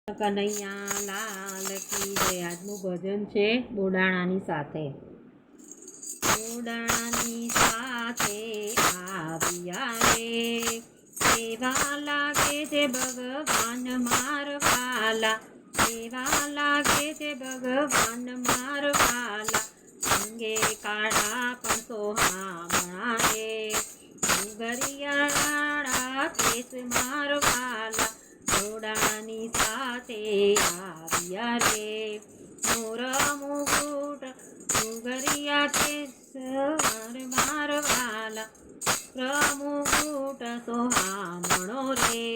કનૈયા લાલ કી જય। આજનું ભજન છે બોડાણાની સાથે। બોડાણાની સાથે આવ્યા રે, એવા લાગે છે ભગવાન મારવાલા, એવા લાગે છે ભગવાન મારવાલા। અંગે કાળા પણ સોહામણા રે, ઘરિયાળા કેસ મારવાલા। બોડાણાની સાથે આવ્યા રે, મોર મુગુટ ઘરિયા કેસ મારવાલા। મુગુટ સોહામણો રે,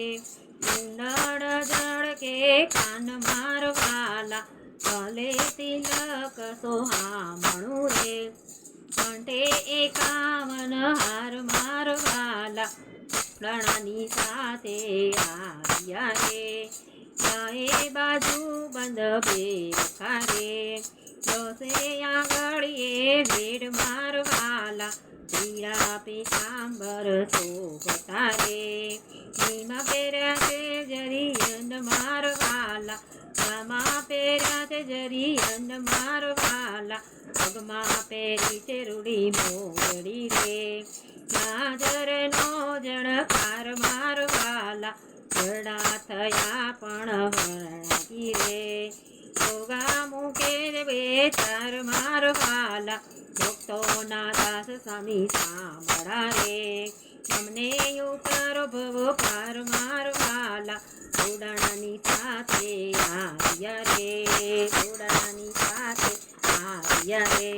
કુંડળ જળકે કાન મારવાલા। ભલે તિલક સોહામણું રે, કંઠે 51 હાર મારવાલા। બોડાણાની સાથે આવ્યા રે, ચાહે બાજુ બંધ બેરખા રે, દસે આંગળીએ વેડ મારવાલા। પીળા પીતાંબર શોભતા રે, નીમા પહેર્યા છે જરિયન મારવાલા। ગામાં પહેર્યા છે જરિયન મારવાલા, પગમાં પહેરી છે રૂડી મોગડી રે, ગાજરનો જણકાર મારવાલા। જડા થયા પણ વરણાકી રે, ભોગા મૂકે બે ચાર મારવાલા। ભક્તોના દાસ સ્વામી સાંભળા રે, અમને ઉતારો ભવો પાર મારવાલા। બોડાણાની સાથે આવ્યા રે, બોડાણાની સાથે આવ્યા રે।